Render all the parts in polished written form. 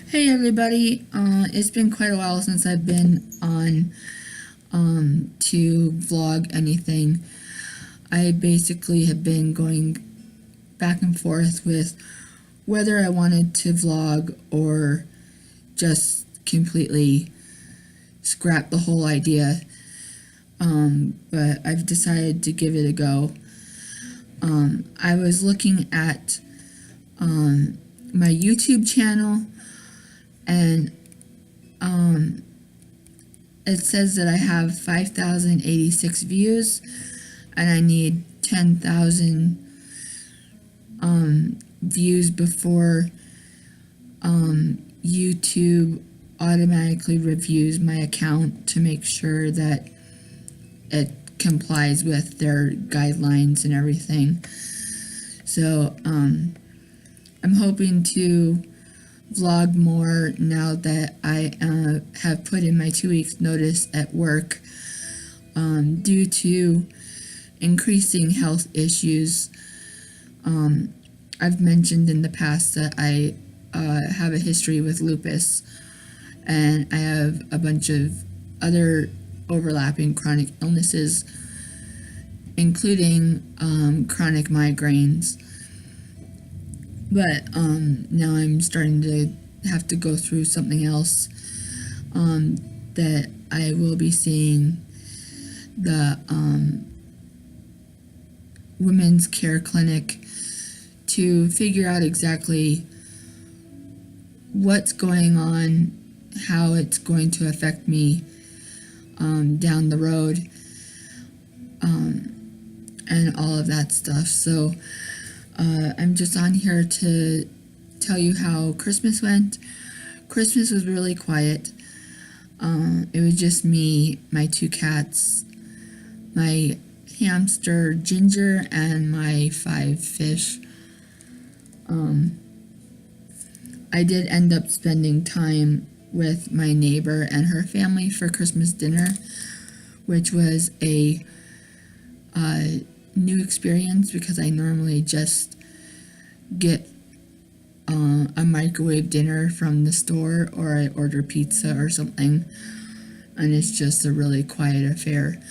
Hey everybody, it's been quite a while since I've been on to vlog anything. I basically have been going back and forth with whether I wanted to vlog or just completely scrap the whole idea. But I've decided to give it a go. I was looking at my YouTube channel, and it says that I have 5,086 views and I need 10,000 views before YouTube automatically reviews my account to make sure that it complies with their guidelines and everything. So I'm hoping to vlog more now that I have put in my 2 weeks notice at work due to increasing health issues. I've mentioned in the past that I have a history with lupus, and I have a bunch of other overlapping chronic illnesses, including chronic migraines. But now I'm starting to have to go through something else that I will be seeing the women's care clinic to figure out exactly what's going on, how it's going to affect me down the road, and all of that stuff. So I'm just on here to tell you how Christmas went. Christmas was really quiet. It was just me, my 2 cats, my hamster Ginger, and my 5 fish. I did end up spending time with my neighbor and her family for Christmas dinner, which was a new experience because I normally just get a microwave dinner from the store, or I order pizza or something, and it's just a really quiet affair.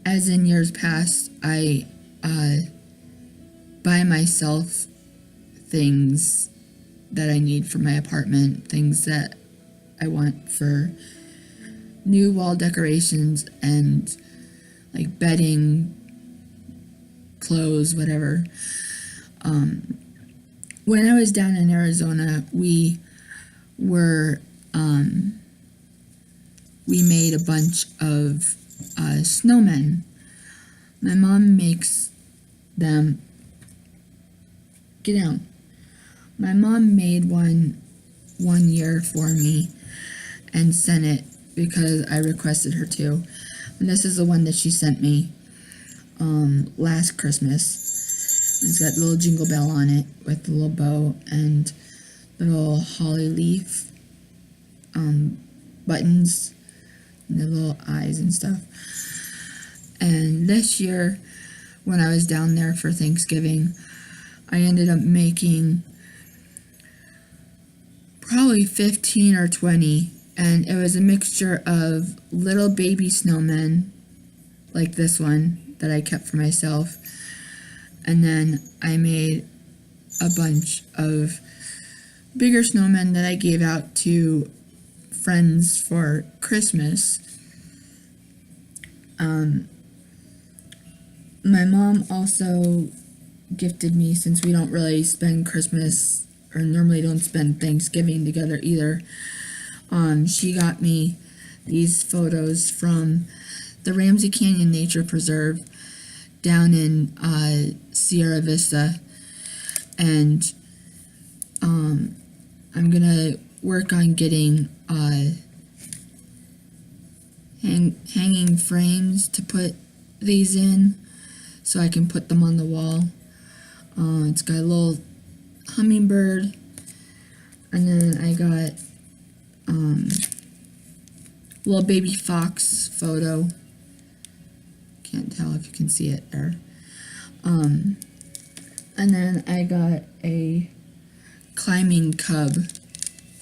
As in years past, I buy myself things that I need for my apartment, things that I want for new wall decorations and like bedding, clothes, whatever. When I was down in Arizona, we made a bunch of snowmen. My mom makes them. Get down. My mom made one year for me and sent it because I requested her to. And this is the one that she sent me last Christmas. It's got the little jingle bell on it with the little bow and the little holly leaf buttons and the little eyes and stuff. And this year, when I was down there for Thanksgiving, I ended up making probably 15 or 20, and it was a mixture of little baby snowmen, like this one that I kept for myself, and then I made a bunch of bigger snowmen that I gave out to friends for Christmas. My mom also gifted me, since we don't really spend Christmas or normally don't spend Thanksgiving together either, she got me these photos from the Ramsey Canyon Nature Preserve down in Sierra Vista, and I'm gonna work on getting hanging frames to put these in so I can put them on the wall. It's got a little hummingbird, and then I got little baby fox photo. Can't tell if you can see it there. And then I got a climbing cub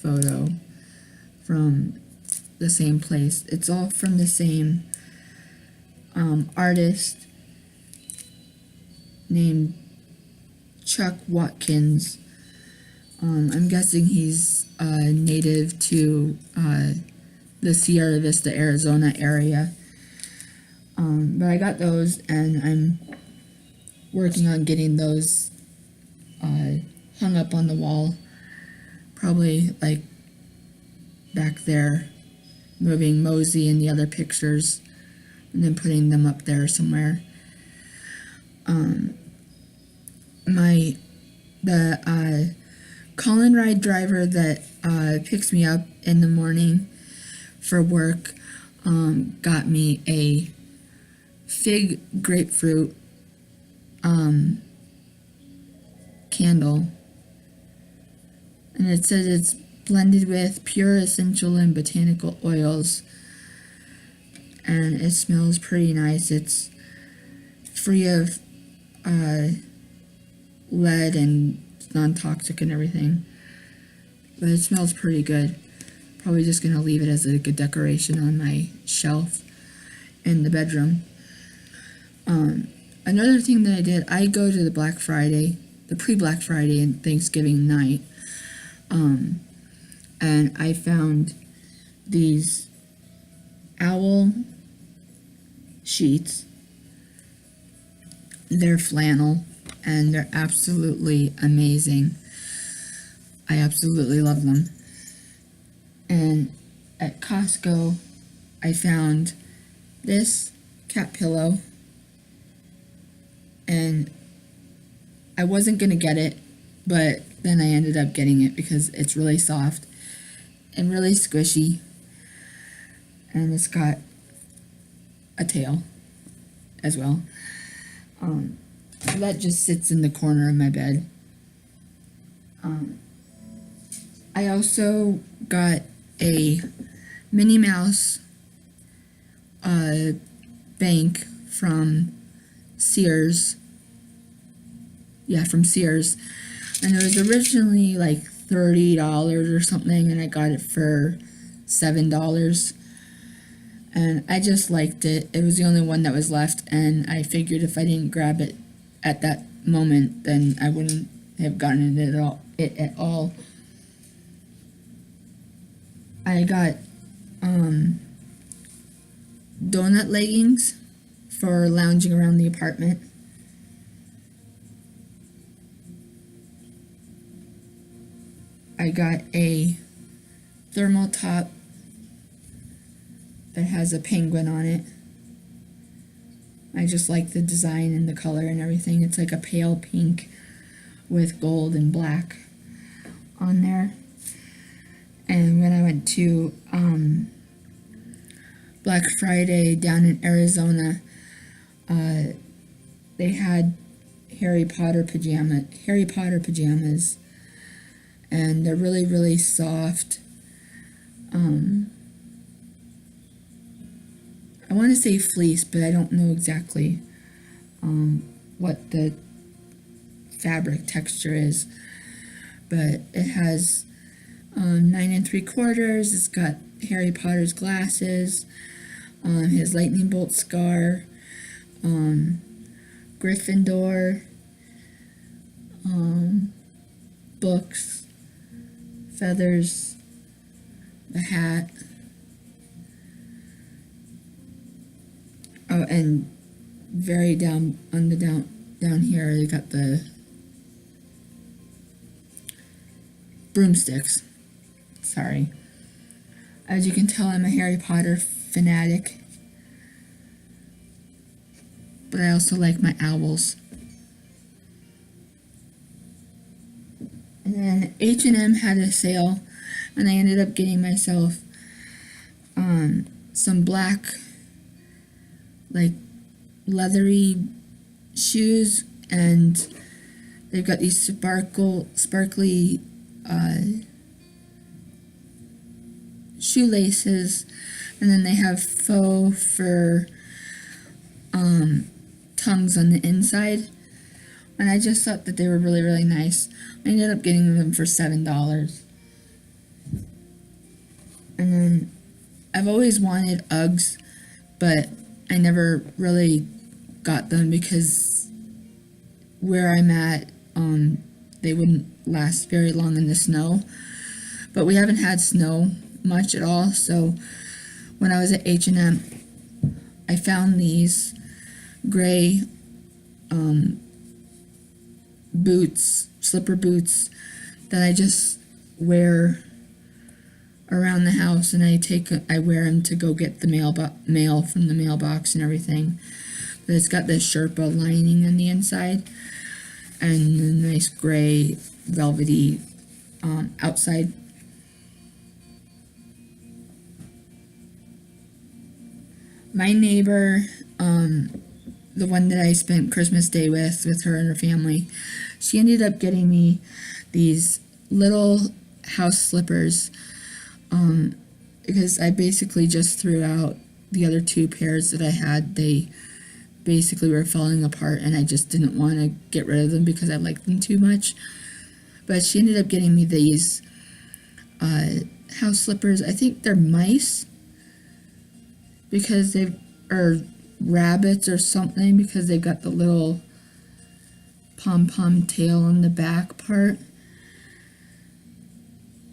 photo from the same place. It's all from the same artist named Chuck Watkins. I'm guessing he's native to the Sierra Vista, Arizona area. But I got those, and I'm working on getting those hung up on the wall, probably like back there, moving Mosey and the other pictures, and then putting them up there somewhere. The Colin ride driver that picks me up in the morning for work got me a fig grapefruit candle, and it says it's blended with pure essential and botanical oils, and it smells pretty nice. It's free of lead and non-toxic and everything, but it smells pretty good. Probably just gonna leave it as a good decoration on my shelf in the bedroom. Another thing that I did, I go to the Black Friday, the pre-Black Friday and Thanksgiving night, and I found these owl sheets. They're flannel, and they're absolutely amazing. I absolutely love them. And at Costco, I found this cat pillow, and I wasn't gonna get it, but then I ended up getting it because it's really soft and really squishy, and it's got a tail as well. So that just sits in the corner of my bed. I also got a Minnie Mouse bank from Sears. Yeah, from Sears. And it was originally like $30 or something, and I got it for $7. And I just liked it. It was the only one that was left, and I figured if I didn't grab it at that moment, then I wouldn't have gotten it at all. I got donut leggings for lounging around the apartment. I got a thermal top that has a penguin on it. I just like the design and the color and everything. It's like a pale pink with gold and black on there. And when I went to Black Friday down in Arizona, they had Harry Potter pajamas, and they're really, really soft. I want to say fleece, but I don't know exactly what the fabric texture is. But it has 9 3/4. It's got Harry Potter's glasses, his lightning bolt scar, Gryffindor, books, feathers, the hat. Oh, and very down here, they got the broomsticks. Sorry. As you can tell, I'm a Harry Potter fanatic. But I also like my owls. And then H&M had a sale, and I ended up getting myself some black, like, leathery shoes, and they've got these sparkly shoelaces, and then they have faux fur tongues on the inside, and I just thought that they were really, really nice. I ended up getting them for $7. And then I've always wanted Uggs, but I never really got them because where I'm at, they wouldn't last very long in the snow. But we haven't had snow much at all, so when I was at H&M, I found these gray boots, slipper boots, that I just wear around the house, and I wear them to go get the mail from the mailbox and everything. But it's got this Sherpa lining on the inside and a nice gray velvety outside. My neighbor, the one that I spent Christmas Day with her and her family, she ended up getting me these little house slippers, because I basically just threw out the other two pairs that I had. They basically were falling apart, and I just didn't want to get rid of them because I liked them too much. But she ended up getting me these house slippers. I think they're mice, because or rabbits or something, because they've got the little pom-pom tail on the back part.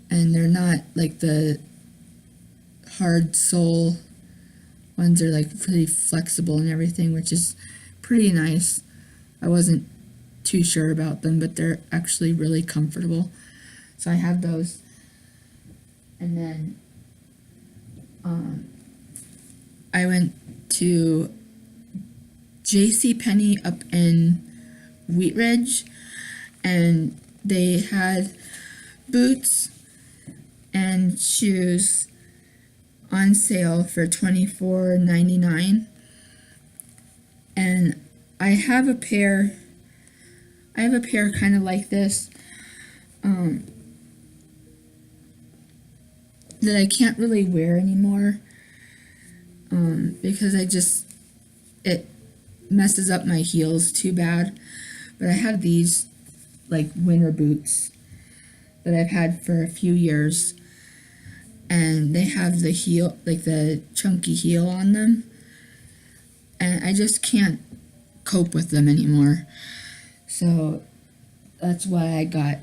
And they're not like the hard sole ones, are like pretty flexible and everything, which is pretty nice. I wasn't too sure about them, but they're actually really comfortable. So I have those. And then I went to JCPenney up in Wheat Ridge, and they had boots and shoes on sale for $24.99. And I have a pair kind of like this, that I can't really wear anymore, because it messes up my heels too bad. But I have these like winter boots that I've had for a few years, and they have the heel, like the chunky heel on them, and I just can't cope with them anymore. So that's why I got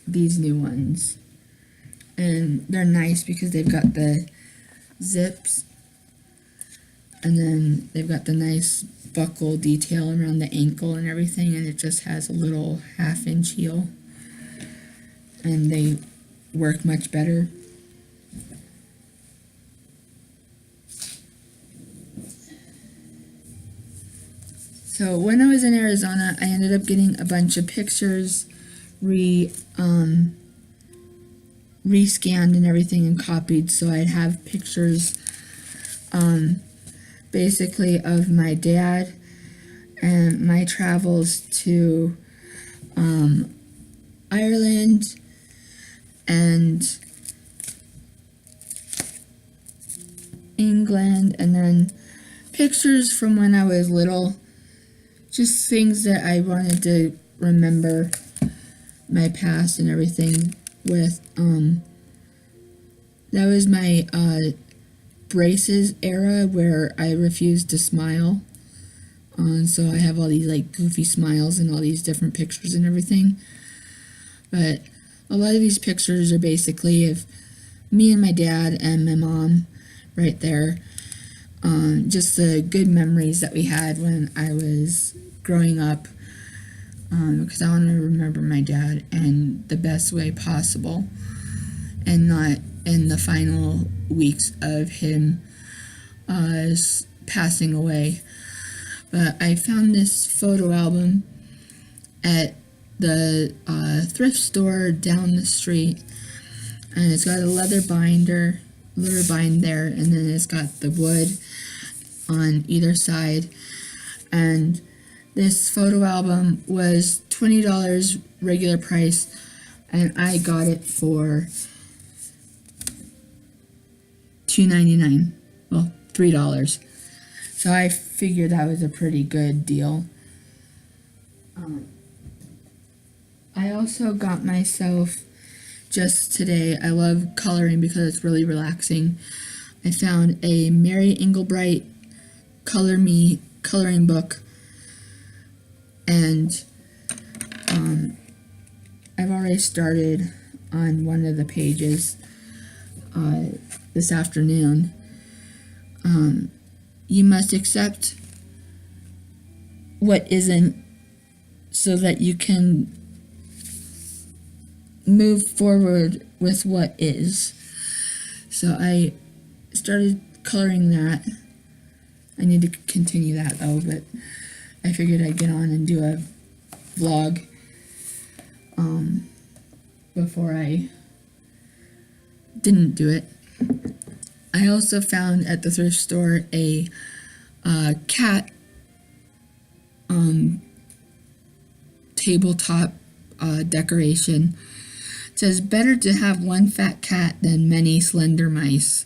these new ones. And they're nice because they've got the zips, and then they've got the nice buckle detail around the ankle and everything, and it just has a little half-inch heel, and they work much better. So when I was in Arizona, I ended up getting a bunch of pictures rescanned and everything and copied, so I'd have pictures basically of my dad and my travels to Ireland and England, and then pictures from when I was little, just things that I wanted to remember my past and everything with. That was my braces era, where I refused to smile, so I have all these like goofy smiles and all these different pictures and everything. But a lot of these pictures are basically of me and my dad and my mom right there, just the good memories that we had when I was growing up, because I want to remember my dad in the best way possible, and not in the final weeks of him passing away. But I found this photo album at the thrift store down the street, and it's got a leather bind there, and then it's got the wood on either side. And this photo album was $20 regular price, and I got it for $2.99. Well, $3. So I figured that was a pretty good deal. I also got myself just today. I love coloring because it's really relaxing. I found a Mary Englebright Color Me coloring book, and I've already started on one of the pages this afternoon. You must accept what isn't so that you can move forward with what is. So I started coloring that. I need to continue that though, but I figured I'd get on and do a vlog before I didn't do it. I also found at the thrift store a cat tabletop decoration. It says, better to have one fat cat than many slender mice.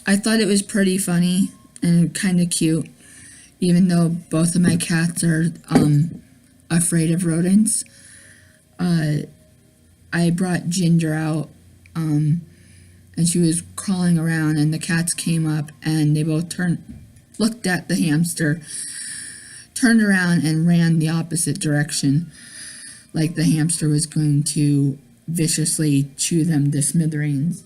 I thought it was pretty funny and kind of cute, even though both of my cats are afraid of rodents. I brought Ginger out, and she was crawling around, and the cats came up, and they both looked at the hamster, turned around, and ran the opposite direction, like the hamster was going to viciously chew them to smithereens.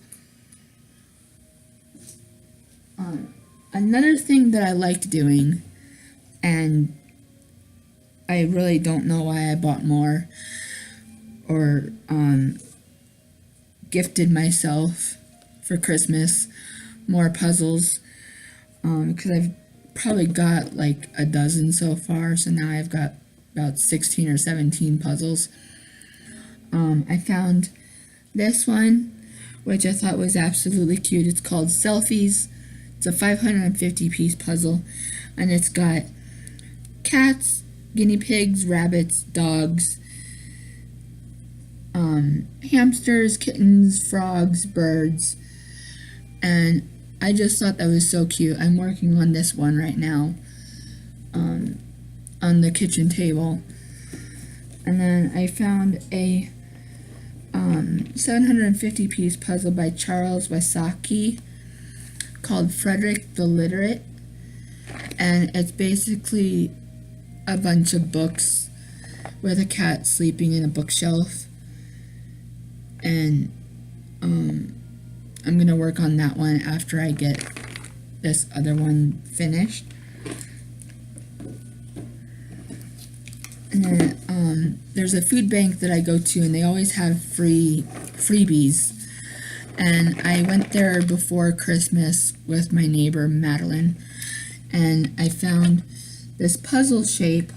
Another thing that I liked doing, and I really don't know why I bought more or gifted myself for Christmas more puzzles, because I've probably got like a dozen so far, so now I've got about 16 or 17 puzzles. I found this one, which I thought was absolutely cute. It's called Selfies. It's a 550 piece puzzle, and it's got cats, guinea pigs, rabbits, dogs, hamsters, kittens, frogs, birds, and I just thought that was so cute. I'm working on this one right now on the kitchen table. And then I found a 750 piece puzzle by Charles Wysocki called Frederick the Literate, and it's basically a bunch of books with a cat sleeping in a bookshelf, and I'm gonna work on that one after I get this other one finished. And then there's a food bank that I go to, and they always have freebies. And I went there before Christmas with my neighbor Madeline, and I found this puzzle shapes,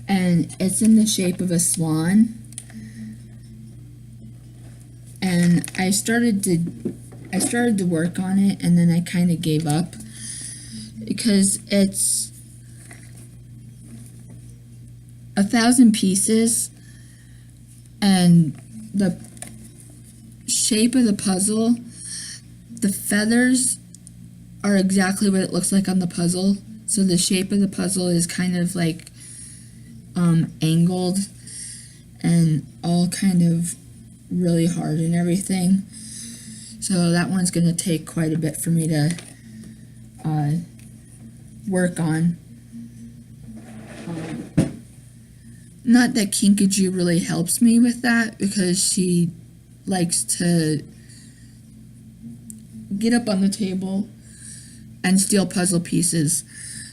and it's in the shape of a swan. And I started to work on it, and then I kind of gave up because it's 1,000 pieces, and the shape of the puzzle, the feathers are exactly what it looks like on the puzzle. So the shape of the puzzle is kind of like angled and all kind of really hard and everything. So that one's going to take quite a bit for me to work on. Not that Kinkajou really helps me with that, because she likes to get up on the table and steal puzzle pieces.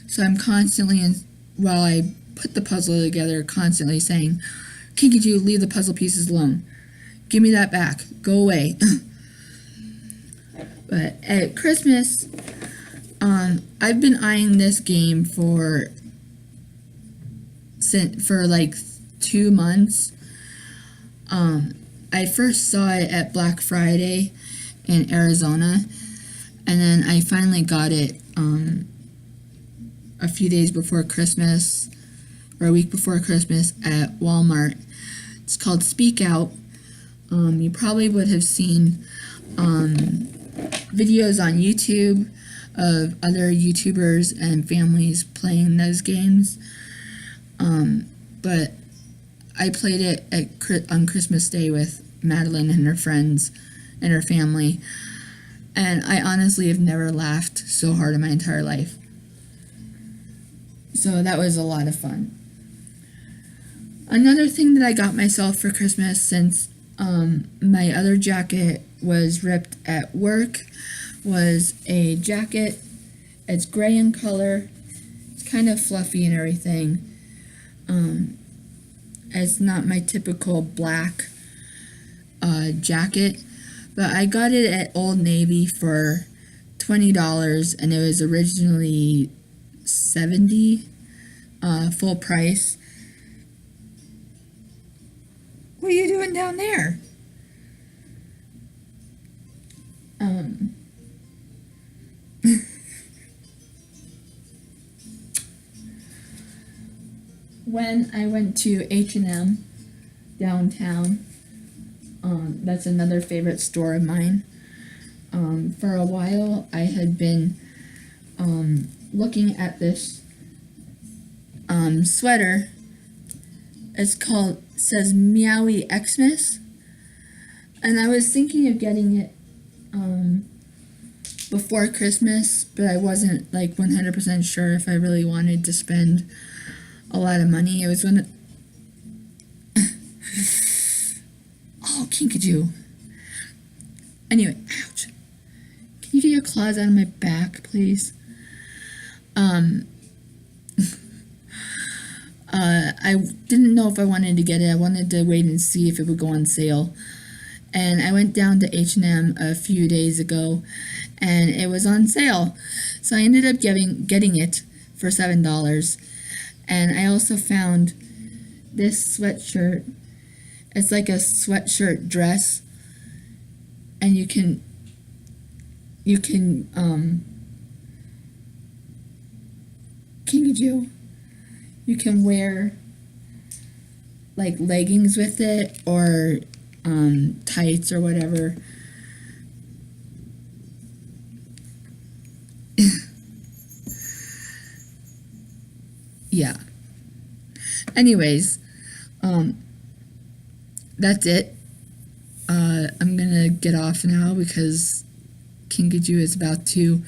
So I'm constantly, while I put the puzzle together, constantly saying, Kinkajou, leave the puzzle pieces alone. Give me that back. Go away. But at Christmas, I've been eyeing this game for like 2 months. I first saw it at Black Friday in Arizona, and then I finally got it a few days before Christmas, or a week before Christmas, at Walmart. It's called Speak Out. You probably would have seen videos on YouTube of other YouTubers and families playing those games. But I played it on Christmas Day with Madeline and her friends and her family, and I honestly have never laughed so hard in my entire life. So that was a lot of fun. Another thing that I got myself for Christmas, since my other jacket was ripped at work, was a jacket. It's gray in color. It's kind of fluffy and everything. It's not my typical black jacket, but I got it at Old Navy for $20, and it was originally $70 full price. What are you doing down there? When I went to H&M downtown, that's another favorite store of mine. For a while, I had been looking at this sweater. Says Meowie Xmas, and I was thinking of getting it before Christmas, but I wasn't like 100% sure if I really wanted to spend a lot of money. It was when oh, kinkajou. Anyway, ouch. Can you get your claws out of my back, please? I didn't know if I wanted to get it. I wanted to wait and see if it would go on sale. And I went down to H&M a few days ago, and it was on sale. So I ended up getting it for $7. And I also found this sweatshirt. It's like a sweatshirt dress, and you can kinkajou. You can wear like leggings with it, or tights or whatever. Yeah. Anyways, that's it. I'm gonna get off now because Kinkajou is about to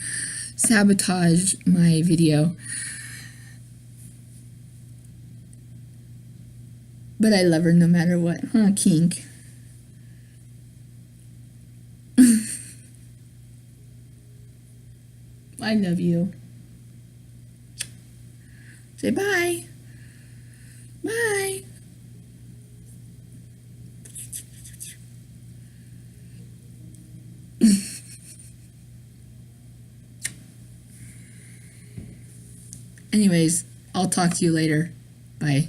sabotage my video. But I love her no matter what, huh, Kink? I love you. Say bye. Bye. Anyways, I'll talk to you later. Bye.